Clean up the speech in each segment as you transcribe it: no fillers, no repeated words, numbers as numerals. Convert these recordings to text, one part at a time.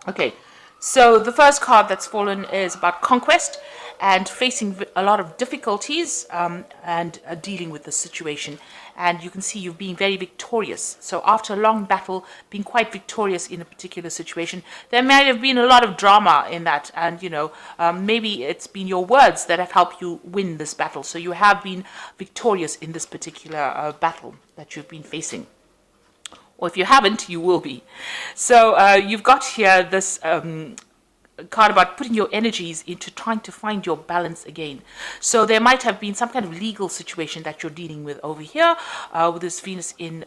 Okay, so the first card that's fallen is about conquest and facing a lot of difficulties and dealing with the situation. And you can see you being very victorious. So after a long battle, being quite victorious in a particular situation, there might have been a lot of drama in that. And, maybe it's been your words that have helped you win this battle. So you have been victorious in this particular battle that you've been facing. Or if you haven't, you will be. So you've got here this card about putting your energies into trying to find your balance again. So there might have been some kind of legal situation that you're dealing with over here with this Venus in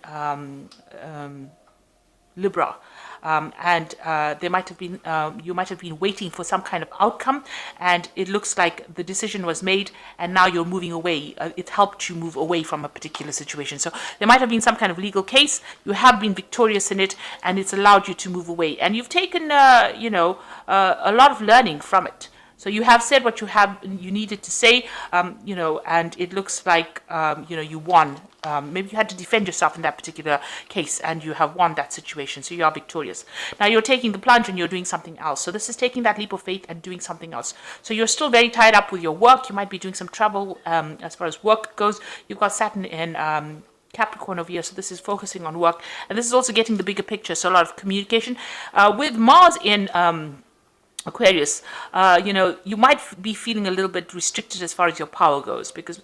Libra. And there might have been, you might have been waiting for some kind of outcome, and it looks like the decision was made, and now you're moving away. It helped you move away from a particular situation. So there might have been some kind of legal case. You have been victorious in it, and it's allowed you to move away. And you've taken, a lot of learning from it. So you have said what you needed to say, and it looks like, you won. Maybe you had to defend yourself in that particular case, and you have won that situation, so you are victorious. Now you're taking the plunge and you're doing something else. So this is taking that leap of faith and doing something else. So you're still very tied up with your work. You might be doing some travel as far as work goes. You've got Saturn in Capricorn over here, so this is focusing on work. And this is also getting the bigger picture, so a lot of communication. With Mars in Aquarius, you might be feeling a little bit restricted as far as your power goes because,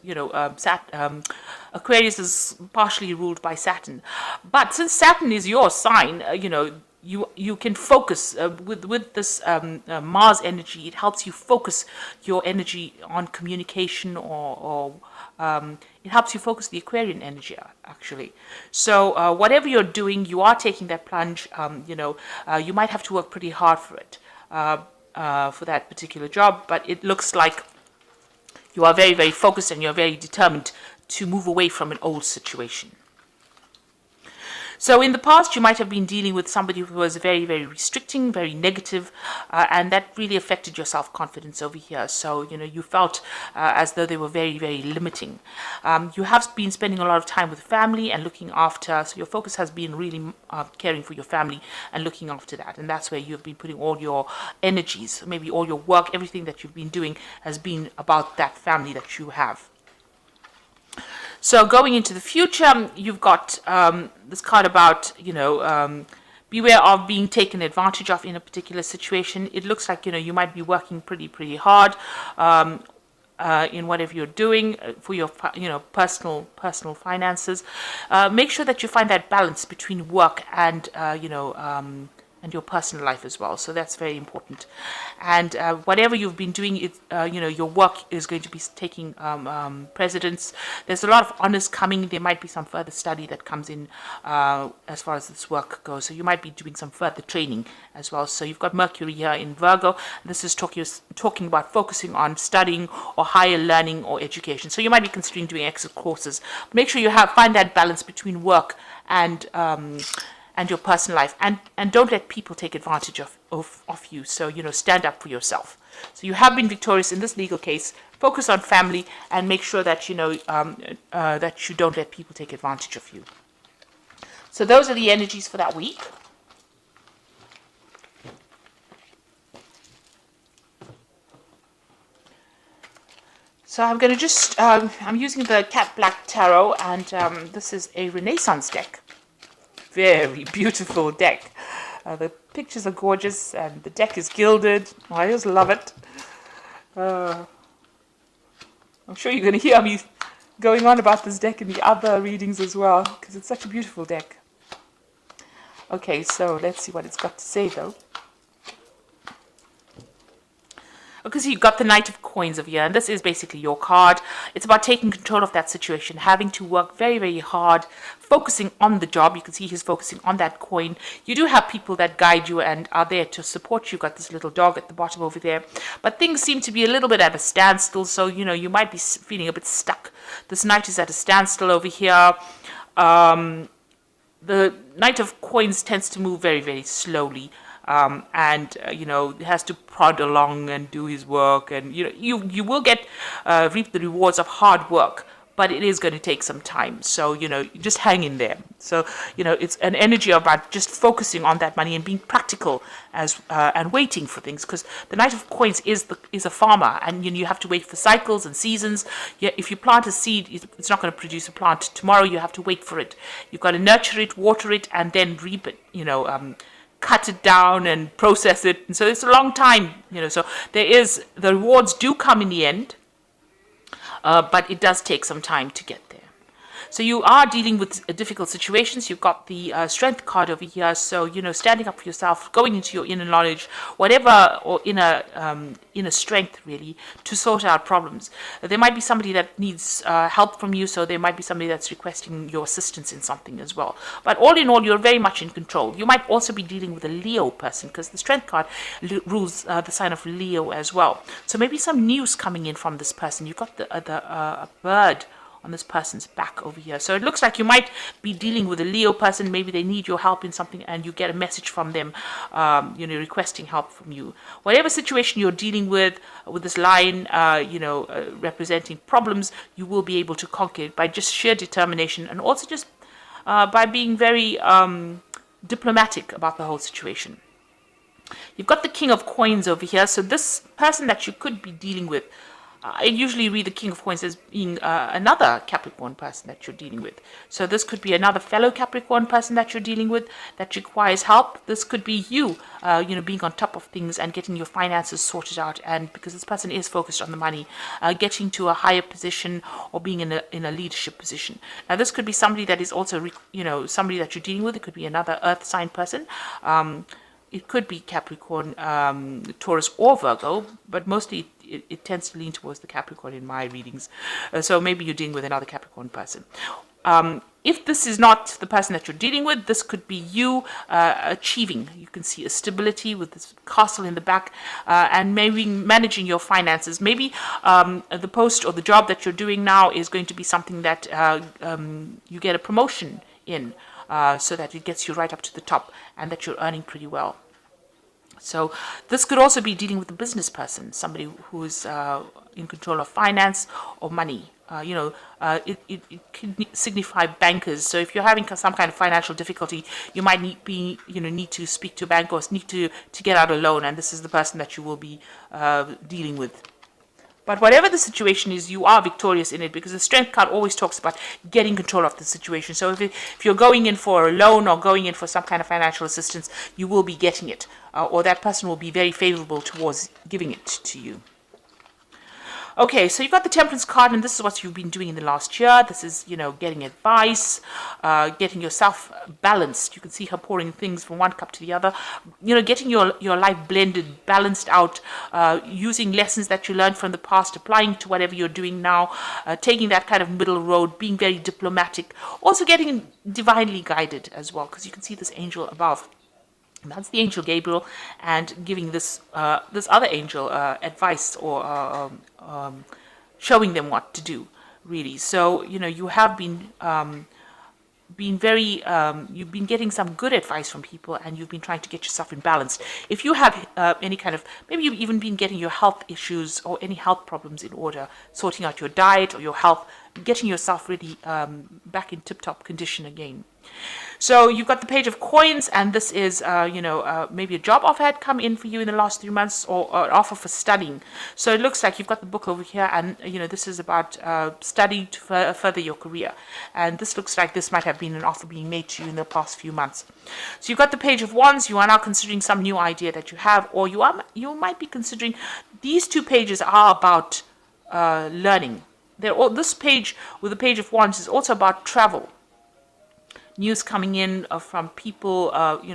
Aquarius is partially ruled by Saturn. But since Saturn is your sign, you can focus with this Mars energy. It helps you focus your energy on communication or it helps you focus the Aquarian energy, actually. So whatever you're doing, you are taking that plunge. You might have to work pretty hard for it. For that particular job, but it looks like you are very, very focused and you're very determined to move away from an old situation. So in the past, you might have been dealing with somebody who was very, very restricting, very negative, and that really affected your self-confidence over here. So, you felt as though they were very, very limiting. You have been spending a lot of time with family and looking after, so your focus has been really caring for your family and looking after that. And that's where you've been putting all your energies, maybe all your work, everything that you've been doing has been about that family that you have. So going into the future, you've got this card about, beware of being taken advantage of in a particular situation. It looks like, you might be working pretty hard in whatever you're doing for your, personal finances. Make sure that you find that balance between work and, and your personal life as well. So that's very important. And whatever you've been doing, your work is going to be taking precedence. There's a lot of honors coming. There might be some further study that comes in as far as this work goes. So you might be doing some further training as well. So you've got Mercury here in Virgo. This is talking about focusing on studying or higher learning or education. So you might be considering doing extra courses. Make sure you find that balance between work and your personal life, and don't let people take advantage of you. So, stand up for yourself. So you have been victorious in this legal case. Focus on family and make sure that, that you don't let people take advantage of you. So those are the energies for that week. So I'm going to just, I'm using the Cat Black Tarot, and this is a Renaissance deck. Very beautiful deck. The pictures are gorgeous and the deck is gilded. I just love it. I'm sure you're going to hear me going on about this deck in the other readings as well, because it's such a beautiful deck. Okay, so let's see what it's got to say though. Because you've got the Knight of Coins over here, and this is basically your card. It's about taking control of that situation, having to work very, very hard, focusing on the job. You can see he's focusing on that coin. You do have people that guide you and are there to support you. You've got this little dog at the bottom over there. But things seem to be a little bit at a standstill, so, you might be feeling a bit stuck. This Knight is at a standstill over here. The Knight of Coins tends to move very, very slowly. He has to prod along and do his work, and you will get reap the rewards of hard work, but it is going to take some time. So, just hang in there. So, it's an energy about just focusing on that money and being practical and waiting for things, because the Knight of Coins is a farmer, and you have to wait for cycles and seasons. Yeah, if you plant a seed, it's not going to produce a plant tomorrow. You have to wait for it. You've got to nurture it, water it, and then reap it. Cut it down and process it, and so it's a long time. So the rewards do come in the end, but it does take some time to get there. So you are dealing with difficult situations. You've got the strength card over here. So, standing up for yourself, going into your inner knowledge, whatever, or inner strength, really, to sort out problems. There might be somebody that needs help from you. So there might be somebody that's requesting your assistance in something as well. But all in all, you're very much in control. You might also be dealing with a Leo person, because the strength card rules the sign of Leo as well. So maybe some news coming in from this person. You've got a bird on this person's back over here. So it looks like you might be dealing with a Leo person. Maybe they need your help in something, and you get a message from them, requesting help from you. Whatever situation you're dealing with this line, representing problems, you will be able to conquer it by just sheer determination, and also just by being very diplomatic about the whole situation. You've got the King of Coins over here. So this person that you could be dealing with, I usually read the King of Coins as being another Capricorn person that you're dealing with. So this could be another fellow Capricorn person that you're dealing with that requires help. This could be you, being on top of things and getting your finances sorted out. And because this person is focused on the money, getting to a higher position or being in a leadership position. Now, this could be somebody that is also, somebody that you're dealing with. It could be another Earth sign person. It could be Capricorn, Taurus, or Virgo, but mostly it tends to lean towards the Capricorn in my readings. So maybe you're dealing with another Capricorn person. If this is not the person that you're dealing with, this could be you achieving. You can see a stability with this castle in the back, and maybe managing your finances. Maybe the post or the job that you're doing now is going to be something that you get a promotion in. So that it gets you right up to the top, and that you're earning pretty well. So this could also be dealing with a business person, somebody who is in control of finance or money. It can signify bankers. So if you're having some kind of financial difficulty, you might need to speak to a bank, or need to get out a loan, and this is the person that you will be dealing with. But whatever the situation is, you are victorious in it, because the strength card always talks about getting control of the situation. So if you're going in for a loan or going in for some kind of financial assistance, you will be getting it, or that person will be very favorable towards giving it to you. Okay, so you've got the Temperance card, and this is what you've been doing in the last year. This is, getting advice, getting yourself balanced. You can see her pouring things from one cup to the other. Getting your life blended, balanced out, using lessons that you learned from the past, applying to whatever you're doing now, taking that kind of middle road, being very diplomatic, also getting divinely guided as well, because you can see this angel above. That's the angel Gabriel, and giving this other angel advice, or showing them what to do, really. So you have been very you've been getting some good advice from people, and you've been trying to get yourself in balance. If you have any kind of, maybe you've even been getting your health issues or any health problems in order, sorting out your diet or your health, getting yourself really back in tip-top condition again. So you've got the Page of Coins, and this is, maybe a job offer had come in for you in the last 3 months, or an offer for studying. So it looks like you've got the book over here, and, this is about studying to further your career. And this looks like this might have been an offer being made to you in the past few months. So you've got the Page of Wands. You are now considering some new idea that you have, or you might be considering, these two pages are about learning. This page with the Page of Wands is also about travel. News coming in from people,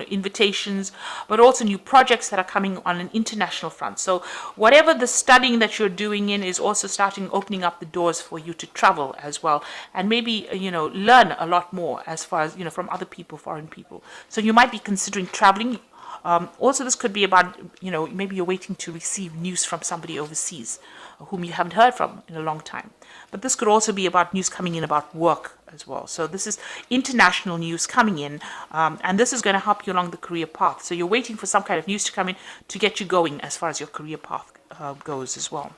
invitations, but also new projects that are coming on an international front. So whatever the studying that you're doing in is also opening up the doors for you to travel as well, and maybe, learn a lot more as far as, from other people, foreign people. So you might be considering traveling. Also, this could be about, maybe you're waiting to receive news from somebody overseas whom you haven't heard from in a long time. But this could also be about news coming in about work as well. So this is international news coming in, and this is going to help you along the career path. So you're waiting for some kind of news to come in to get you going as far as your career path goes as well.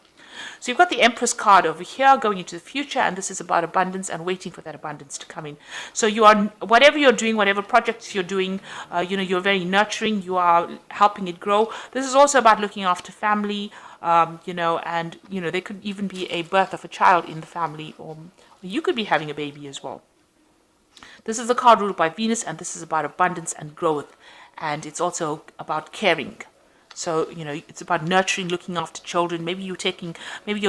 So you've got the Empress card over here going into the future, and this is about abundance and waiting for that abundance to come in. So you are, whatever you're doing, whatever projects you're doing, you're very nurturing, you are helping it grow. This is also about looking after family, and there could even be a birth of a child in the family, or you could be having a baby as well. This is a card ruled by Venus, and this is about abundance and growth, and it's also about caring. So, it's about nurturing, looking after children. Maybe your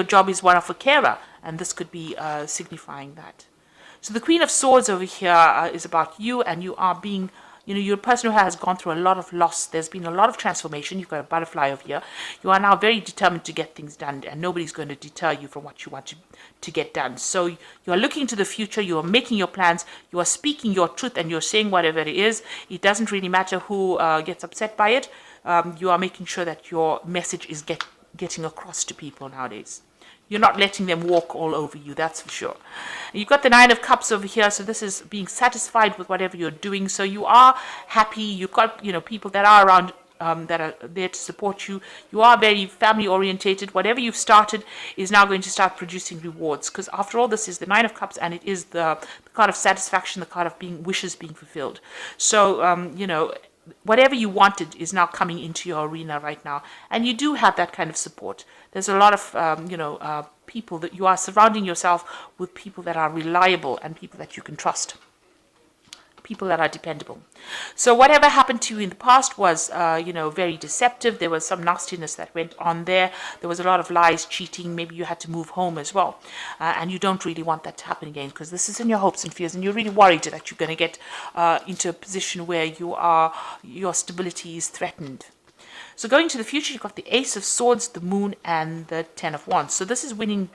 job is one of a carer, and this could be signifying that. So the Queen of Swords over here is about you, and you are being, you're a person who has gone through a lot of loss. There's been a lot of transformation. You've got a butterfly over here. You are now very determined to get things done, and nobody's going to deter you from what you want to get done. So you are looking to the future. You are making your plans. You are speaking your truth, and you're saying whatever it is. It doesn't really matter who gets upset by it. You are making sure that your message is getting across to people nowadays. You're not letting them walk all over you, that's for sure. You've got the Nine of Cups over here, so this is being satisfied with whatever you're doing. So you are happy. You've got people that are around that are there to support you. You are very family orientated. Whatever you've started is now going to start producing rewards, because after all, this is the Nine of Cups, and it is the card of satisfaction, the card of wishes being fulfilled. So whatever you wanted is now coming into your arena right now, and you do have that kind of support. There's a lot of people that you are surrounding yourself with, people that are reliable and people that you can trust, people that are dependable. So whatever happened to you in the past was very deceptive. There was some nastiness that went on there. There was a lot of lies, cheating. Maybe you had to move home as well, and you don't really want that to happen again, because this is in your hopes and fears, and you're really worried that you're going to get into a position where your stability is threatened. So going to the future, you've got the Ace of Swords, the Moon, and the Ten of Wands. So this is winning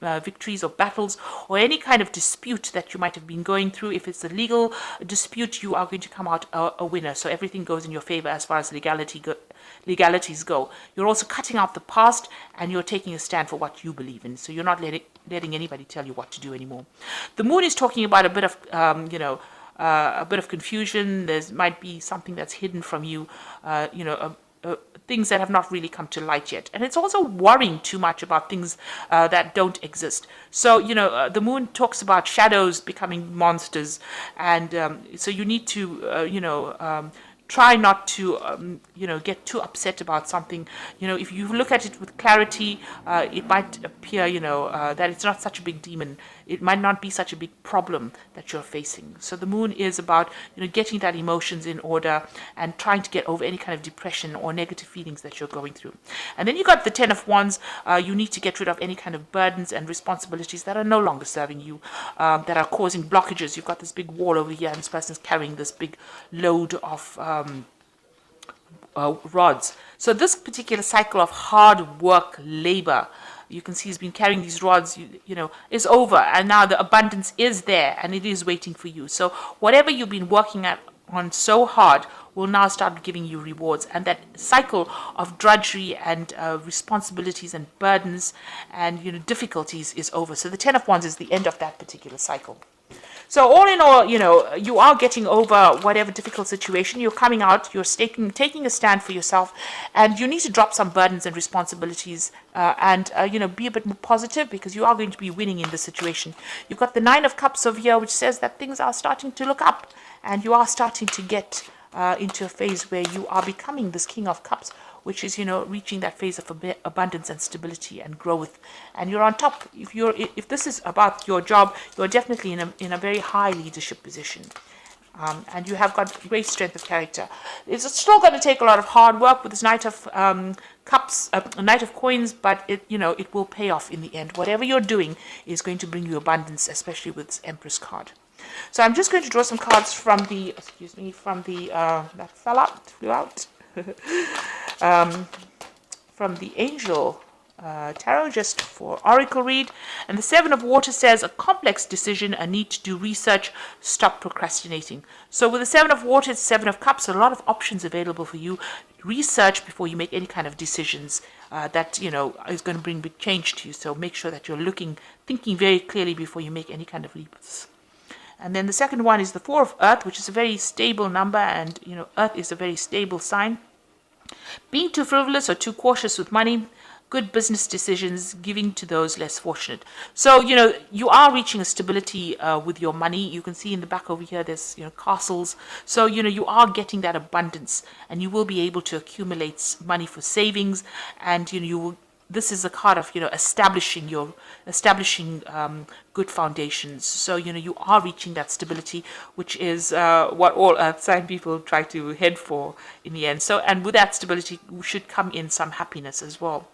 victories or battles, or any kind of dispute that you might have been going through. If it's a legal dispute, you are going to come out a winner. So everything goes in your favor as far as legalities go. You're also cutting out the past, and you're taking a stand for what you believe in. So you're not letting anybody tell you what to do anymore. The Moon is talking about a bit of a bit of confusion. There might be something that's hidden from you, things that have not really come to light yet. And it's also worrying too much about things that don't exist. So, the Moon talks about shadows becoming monsters. And so you need to, try not to, get too upset about something. If you look at it with clarity, it might appear, that it's not such a big demon. It might not be such a big problem that you're facing. So the Moon is about, getting that emotions in order and trying to get over any kind of depression or negative feelings that you're going through. And then you got the Ten of Wands. You need to get rid of any kind of burdens and responsibilities that are no longer serving you, that are causing blockages. You've got this big wall over here, and this person's carrying this big load of rods. So this particular cycle of hard work, labor, you can see he's been carrying these rods, is over, and now the abundance is there, and it is waiting for you. So whatever you've been working on so hard will now start giving you rewards, and that cycle of drudgery and responsibilities and burdens and difficulties is over. So the Ten of Wands is the end of that particular cycle. So all in all, you are getting over whatever difficult situation. You're coming out, you're taking a stand for yourself, and you need to drop some burdens and responsibilities and be a bit more positive, because you are going to be winning in this situation. You've got the Nine of Cups over here, which says that things are starting to look up, and you are starting to get into a phase where you are becoming this King of Cups, which is, reaching that phase of abundance and stability and growth. And you're on top. If this is about your job, you're definitely in a very high leadership position. And you have got great strength of character. It's still going to take a lot of hard work with this Knight of Cups, Knight of Coins, but it will pay off in the end. Whatever you're doing is going to bring you abundance, especially with this Empress card. So I'm just going to draw some cards from the, that flew out. From the Angel Tarot, just for Oracle read. And the Seven of Water says, a complex decision, a need to do research, stop procrastinating. So with the Seven of Water, it's Seven of Cups, a lot of options available for you. Research before you make any kind of decisions that is going to bring big change to you. So make sure that you're thinking very clearly before you make any kind of leaps. And then the second one is the Four of Earth, which is a very stable number, and Earth is a very stable sign. Being too frivolous or too cautious with money, good business decisions, giving to those less fortunate. So, you are reaching a stability with your money. You can see in the back over here, there's, castles. So, you are getting that abundance, and you will be able to accumulate money for savings, and, you will. This is a card of establishing good foundations. So you are reaching that stability, which is what all earth sign people try to head for in the end. So, and with that stability should come in some happiness as well.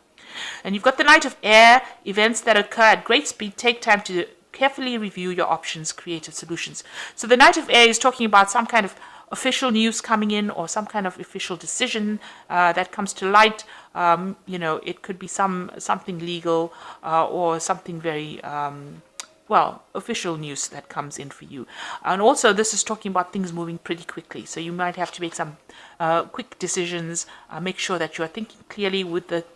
And you've got the Knight of Air. Events that occur at great speed take time to carefully review your options, creative solutions. So the Knight of Air is talking about some kind of official news coming in, or some kind of official decision that comes to light. It could be something legal, or something very official news that comes in for you. And also, this is talking about things moving pretty quickly. So you might have to make some quick decisions. Make sure that you are thinking clearly with the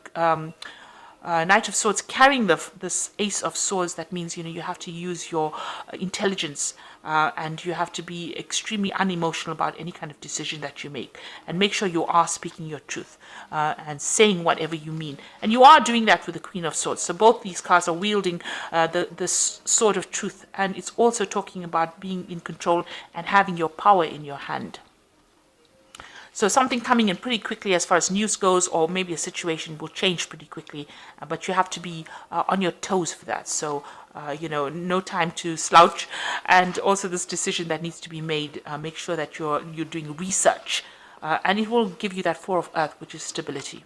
Knight of Swords carrying this Ace of Swords. That means you have to use your intelligence, and you have to be extremely unemotional about any kind of decision that you make, and make sure you are speaking your truth and saying whatever you mean. And you are doing that with the Queen of Swords. So both these cards are wielding the sword of truth, and it's also talking about being in control and having your power in your hand. So something coming in pretty quickly as far as news goes, or maybe a situation will change pretty quickly, but you have to be on your toes for that. So, no time to slouch. And also this decision that needs to be made, make sure that you're doing research, and it will give you that Four of Earth, which is stability.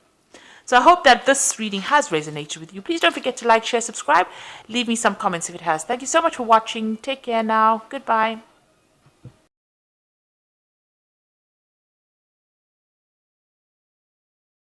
So I hope that this reading has resonated with you. Please don't forget to like, share, subscribe. Leave me some comments if it has. Thank you so much for watching. Take care now. Goodbye.